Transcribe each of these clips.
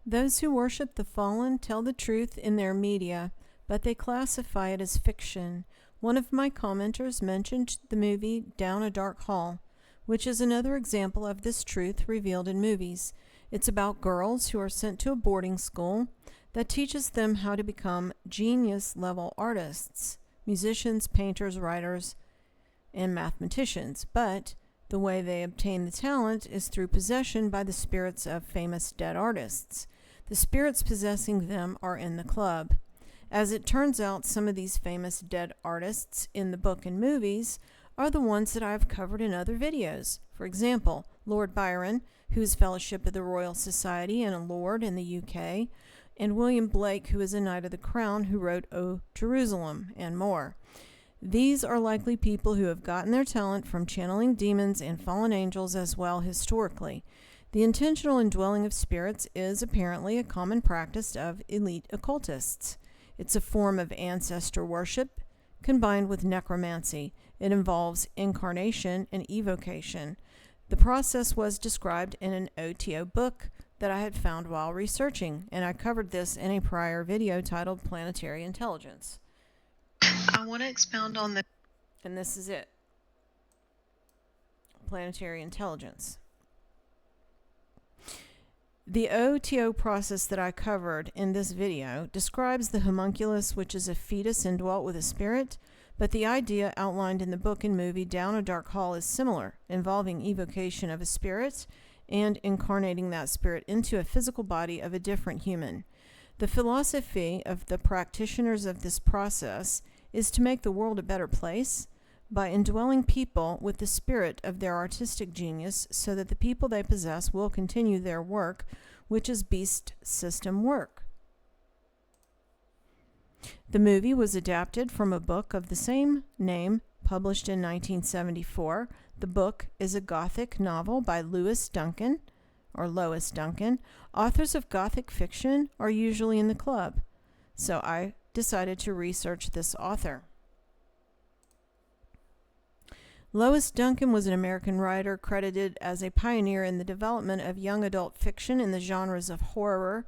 Those who worship the fallen tell the truth in their media, but they classify it as fiction. One of my commenters mentioned the movie Down a Dark Hall, which is another example of this truth revealed in movies. It's about girls who are sent to a boarding school that teaches them how to become genius-level artists, musicians, painters, writers, and mathematicians. But the way they obtain the talent is through possession by the spirits of famous dead artists. The spirits possessing them are in the club. As it turns out, some of these famous dead artists in the book and movies are the ones that I've covered in other videos. For example, Lord Byron, who is Fellowship of the Royal Society and a Lord in the UK, and William Blake, who is a Knight of the Crown, who wrote O Jerusalem, and more. These are likely people who have gotten their talent from channeling demons and fallen angels as well historically. The intentional indwelling of spirits is apparently a common practice of elite occultists. It's a form of ancestor worship combined with necromancy. It involves incarnation and evocation. The process was described in an OTO book that I had found while researching, and I covered this in a prior video titled Planetary Intelligence. I want to expound on the... And this is it. Planetary Intelligence. The OTO process that I covered in this video describes the homunculus, which is a fetus indwelt with a spirit, but the idea outlined in the book and movie Down a Dark Hall is similar, involving evocation of a spirit and incarnating that spirit into a physical body of a different human. The philosophy of the practitioners of this process is to make the world a better place by indwelling people with the spirit of their artistic genius so that the people they possess will continue their work, which is beast system work. The movie was adapted from a book of the same name published in 1974. The book is a Gothic novel by Lois Duncan. Authors of Gothic fiction are usually in the club, so I decided to research this author. Lois Duncan was an American writer credited as a pioneer in the development of young adult fiction in the genres of horror,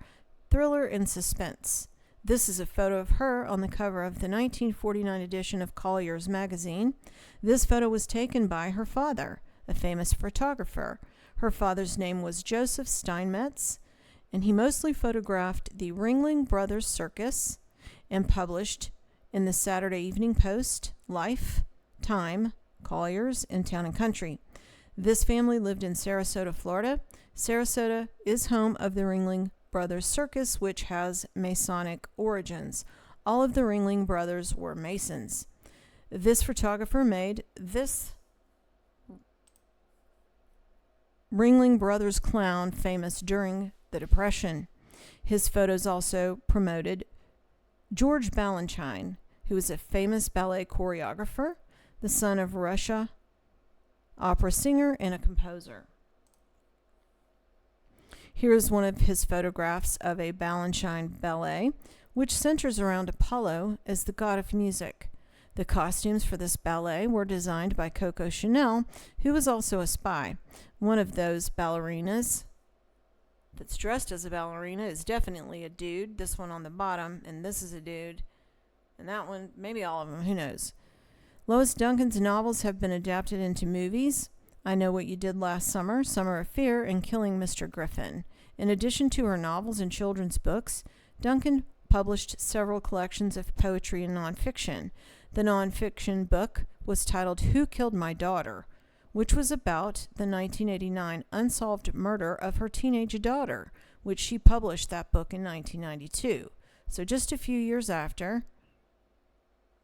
thriller, and suspense. This is a photo of her on the cover of the 1949 edition of Collier's magazine. This photo was taken by her father, a famous photographer. Her father's name was Joseph Steinmetz, and he mostly photographed the Ringling Brothers Circus and published in the Saturday Evening Post, Life, Time, Collier's, and Town and Country. This family lived in Sarasota, Florida. Sarasota is home of the Ringling Brothers Circus, which has Masonic origins. All of the Ringling Brothers were Masons. This photographer made this Ringling Brothers clown famous during the Depression. His photos also promoted George Balanchine, who is a famous ballet choreographer, the son of Russia, opera singer, and a composer. Here is one of his photographs of a Balanchine ballet, which centers around Apollo as the god of music. The costumes for this ballet were designed by Coco Chanel, who was also a spy. One of those ballerinas that's dressed as a ballerina is definitely a dude. This one on the bottom, and this is a dude. And that one, maybe all of them, who knows. Lois Duncan's novels have been adapted into movies. I Know What You Did Last Summer, Summer of Fear, and Killing Mr. Griffin. In addition to her novels and children's books, Duncan published several collections of poetry and nonfiction. The nonfiction book was titled Who Killed My Daughter?, which was about the 1989 unsolved murder of her teenage daughter, which she published that book in 1992. So just a few years after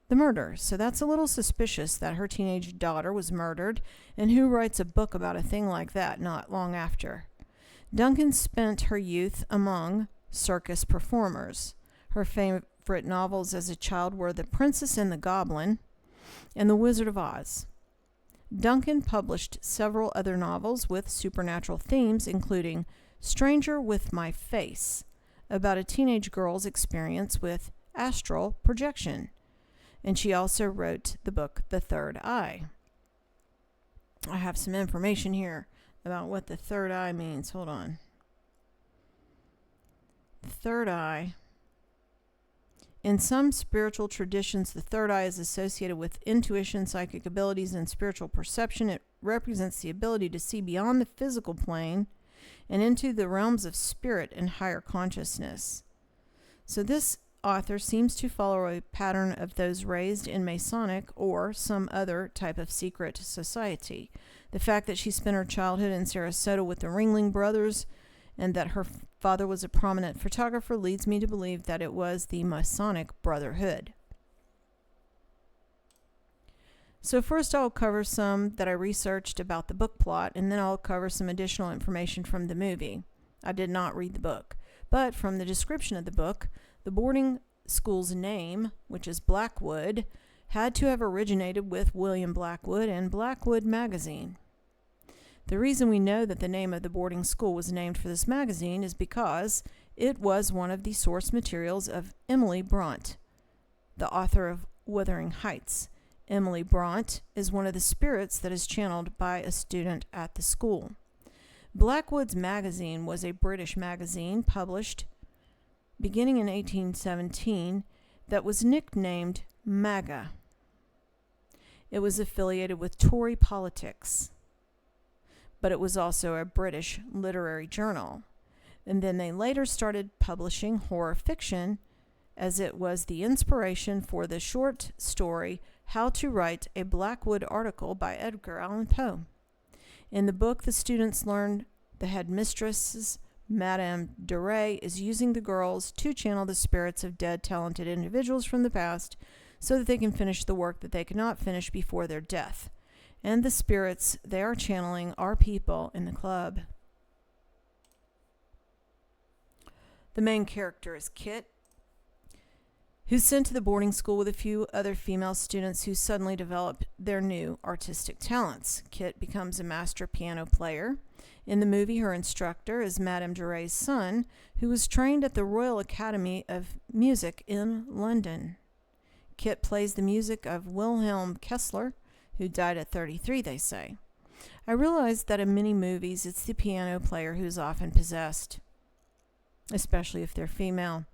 the murder. So that's a little suspicious that her teenage daughter was murdered, and who writes a book about a thing like that not long after? Duncan spent her youth among circus performers. Her favorite novels as a child were The Princess and the Goblin and The Wizard of Oz. Duncan published several other novels with supernatural themes, including Stranger with My Face, about a teenage girl's experience with astral projection. And she also wrote the book The Third Eye. I have some information here about what the third eye means. Hold on. third eye. In some spiritual traditions, the third eye is associated with intuition, psychic abilities, and spiritual perception. It represents the ability to see beyond the physical plane and into the realms of spirit and higher consciousness. So this author seems to follow a pattern of those raised in Masonic or some other type of secret society. The fact that she spent her childhood in Sarasota with the Ringling Brothers and that her father was a prominent photographer leads me to believe that it was the Masonic Brotherhood. So first I'll cover some that I researched about the book plot, and then I'll cover some additional information from the movie. I did not read the book, but from the description of the book, the boarding school's name, which is Blackwood, had to have originated with William Blackwood and Blackwood magazine. The reason we know that the name of the boarding school was named for this magazine is because it was one of the source materials of Emily Bront, the author of Wuthering Heights. Emily Bront is one of the spirits that is channeled by a student at the school. Blackwood's magazine was a British magazine published beginning in 1817 that was nicknamed MAGA. It was affiliated with Tory politics, but it was also a British literary journal. And then they later started publishing horror fiction, as it was the inspiration for the short story How to Write a Blackwood Article by Edgar Allan Poe. In the book, the students learned the headmistress, Madame Duray, is using the girls to channel the spirits of dead talented individuals from the past so that they can finish the work that they could not finish before their death. And the spirits they are channeling are people in the club. The main character is Kit, who's sent to the boarding school with a few other female students who suddenly develop their new artistic talents. Kit becomes a master piano player. In the movie, her instructor is Madame Duray's son, who was trained at the Royal Academy of Music in London. Kit plays the music of Wilhelm Kessler, who died at 33, they say. I realized that in many movies, it's the piano player who's often possessed, especially if they're female.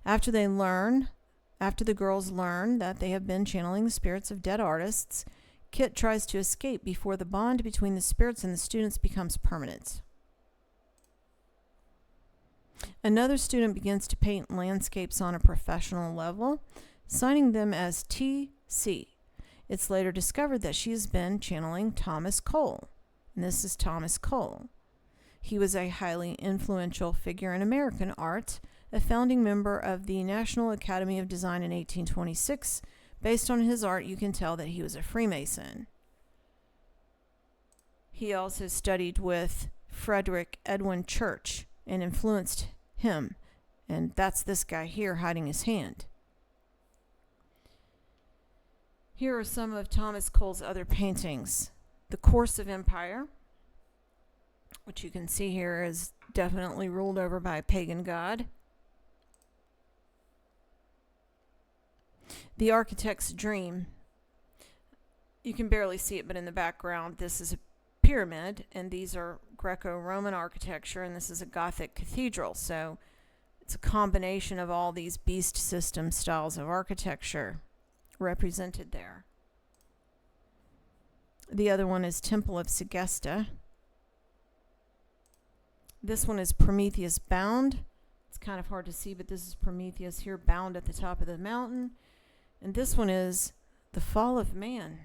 After the girls learn that they have been channeling the spirits of dead artists, Kit tries to escape before the bond between the spirits and the students becomes permanent. Another student begins to paint landscapes on a professional level, signing them as T.C. It's later discovered that she has been channeling Thomas Cole, and this is Thomas Cole. He was a highly influential figure in American art, a founding member of the National Academy of Design in 1826. Based on his art, you can tell that he was a Freemason. He also studied with Frederick Edwin Church and influenced him, and that's this guy here hiding his hand. Here are some of Thomas Cole's other paintings. The Course of Empire, which you can see here is definitely ruled over by a pagan god. The Architect's Dream. You can barely see it, but in the background, this is a pyramid, and these are Greco-Roman architecture, and this is a Gothic cathedral. So it's a combination of all these beast system styles of architecture represented there. The other one is Temple of Segesta. This one is Prometheus bound. It's kind of hard to see, but this is Prometheus here bound at the top of the mountain. And this one is The Fall of Man.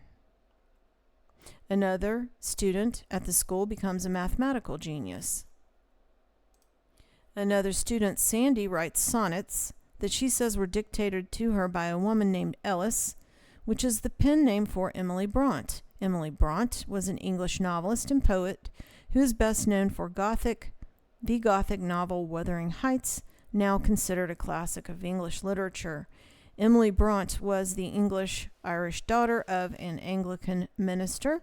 Another student at the school becomes a mathematical genius. Another student, Sandy, writes sonnets that she says were dictated to her by a woman named Ellis, which is the pen name for Emily Bront. Emily Bront was an English novelist and poet who is best known for the Gothic novel Wuthering Heights, now considered a classic of English literature. Emily Bront was the English-Irish daughter of an Anglican minister,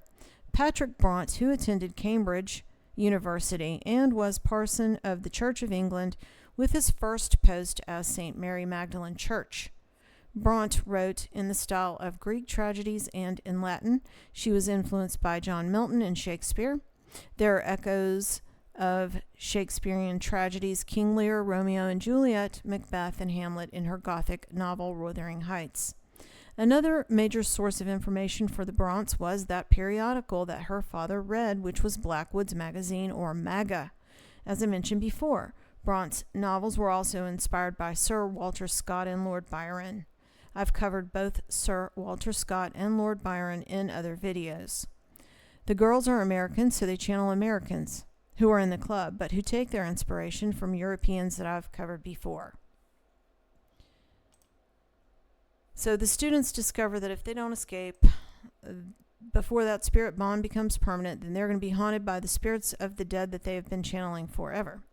Patrick Bront, who attended Cambridge University and was parson of the Church of England with his first post as St. Mary Magdalene Church. Bront wrote in the style of Greek tragedies and in Latin. She was influenced by John Milton and Shakespeare. There are echoes of Shakespearean tragedies King Lear, Romeo and Juliet, Macbeth, and Hamlet in her Gothic novel Wuthering Heights. Another major source of information for the Brontes was that periodical that her father read, which was Blackwood's Magazine, or MAGA. As I mentioned before, Bronte's novels were also inspired by Sir Walter Scott and Lord Byron. I've covered both Sir Walter Scott and Lord Byron in other videos. The girls are Americans, so they channel Americans who are in the club, but who take their inspiration from Europeans that I've covered before. So the students discover that if they don't escape before that spirit bond becomes permanent, then they're going to be haunted by the spirits of the dead that they have been channeling forever.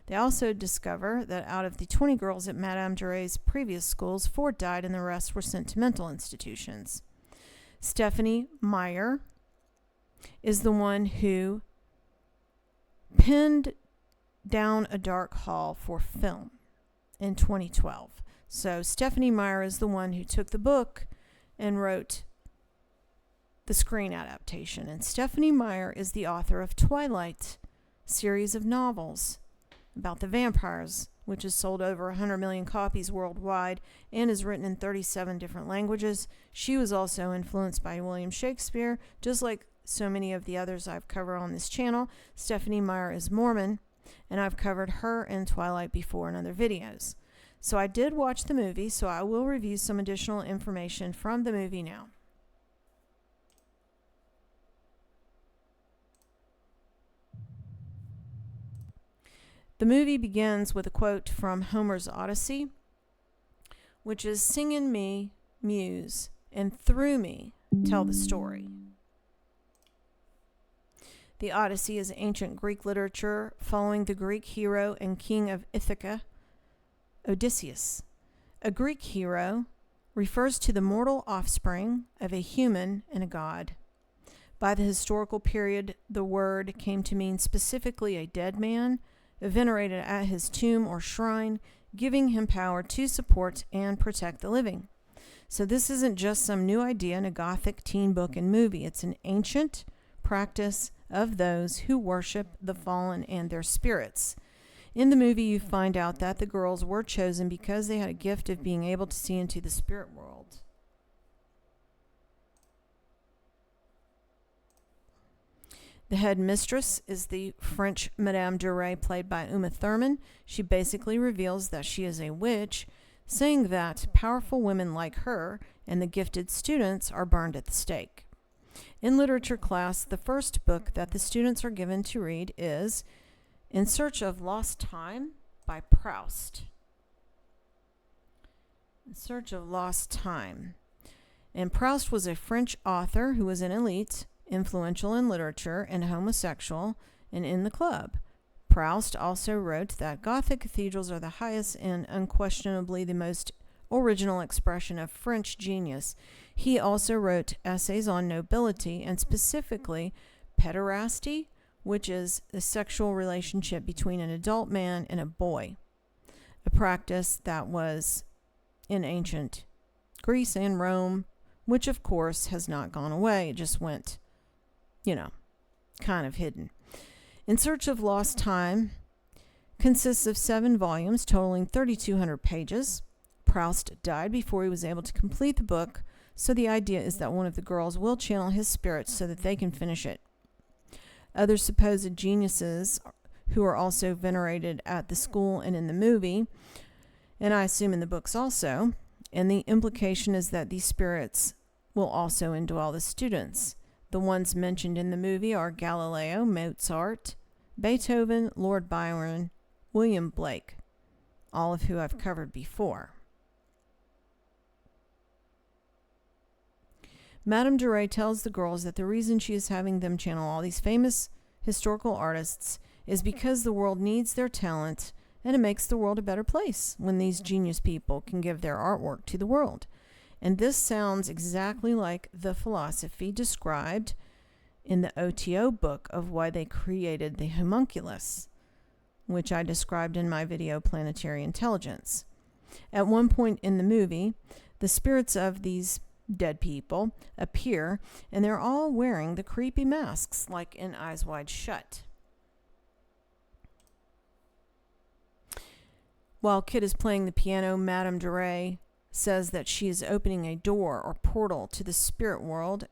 They also discover that out of the 20 girls at Madame Duray's previous schools, 4 died and the rest were sent to mental institutions. Stephenie Meyer is the one who pinned down A Dark Hall for film in 2012. So Stephenie Meyer is the one who took the book and wrote the screen adaptation. And Stephenie Meyer is the author of Twilight series of novels about the vampires, which has sold over 100 million copies worldwide and is written in 37 different languages. She was also influenced by William Shakespeare, just like so many of the others I've covered on this channel. Stephenie Meyer is Mormon, and I've covered her and Twilight before in other videos. So I did watch the movie, so I will review some additional information from the movie now. The movie begins with a quote from Homer's Odyssey, which is, "Sing in me, muse, and through me tell the story." The Odyssey is ancient Greek literature following the Greek hero and king of Ithaca, Odysseus. A Greek hero refers to the mortal offspring of a human and a god. By the historical period, the word came to mean specifically a dead man, venerated at his tomb or shrine, giving him power to support and protect the living. So this isn't just some new idea in a Gothic teen book and movie. It's an ancient practice of those who worship the fallen and their spirits. In the movie, you find out that the girls were chosen because they had a gift of being able to see into the spirit world. The head mistress is the French Madame Duray, played by Uma Thurman. She basically reveals that she is a witch, saying that powerful women like her and the gifted students are burned at the stake. In literature class, the first book that the students are given to read is In Search of Lost Time by Proust. In Search of Lost Time. And Proust was a French author who was an elite, influential in literature, and homosexual, and in the club. Proust also wrote that Gothic cathedrals are the highest and unquestionably the most original expression of French genius. He also wrote essays on nobility and specifically pederasty, which is the sexual relationship between an adult man and a boy, a practice that was in ancient Greece and Rome, which of course has not gone away. It just went, kind of hidden. In Search of Lost Time consists of 7 volumes totaling 3,200 pages. Proust died before he was able to complete the book, so the idea is that one of the girls will channel his spirit so that they can finish it. Other supposed geniuses who are also venerated at the school and in the movie, and I assume in the books also, and the implication is that these spirits will also indwell the students. The ones mentioned in the movie are Galileo, Mozart, Beethoven, Lord Byron, William Blake, all of who I've covered before. Madame Duray tells the girls that the reason she is having them channel all these famous historical artists is because the world needs their talent, and it makes the world a better place when these genius people can give their artwork to the world. And this sounds exactly like the philosophy described in the OTO book of why they created the homunculus, which I described in my video Planetary Intelligence. At one point in the movie, the spirits of these dead people appear, and they're all wearing the creepy masks like in Eyes Wide Shut. While Kit is playing the piano, Madame Duray says that she is opening a door or portal to the spirit world,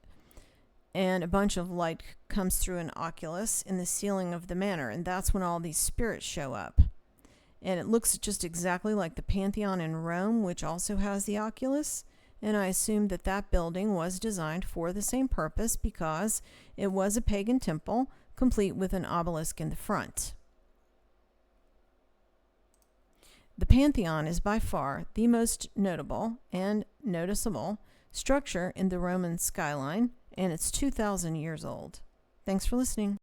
and a bunch of light comes through an oculus in the ceiling of the manor, and that's when all these spirits show up. And it looks just exactly like the Pantheon in Rome, which also has the oculus, and I assume that that building was designed for the same purpose because it was a pagan temple, complete with an obelisk in the front. The Pantheon is by far the most notable and noticeable structure in the Roman skyline, and it's 2,000 years old. Thanks for listening.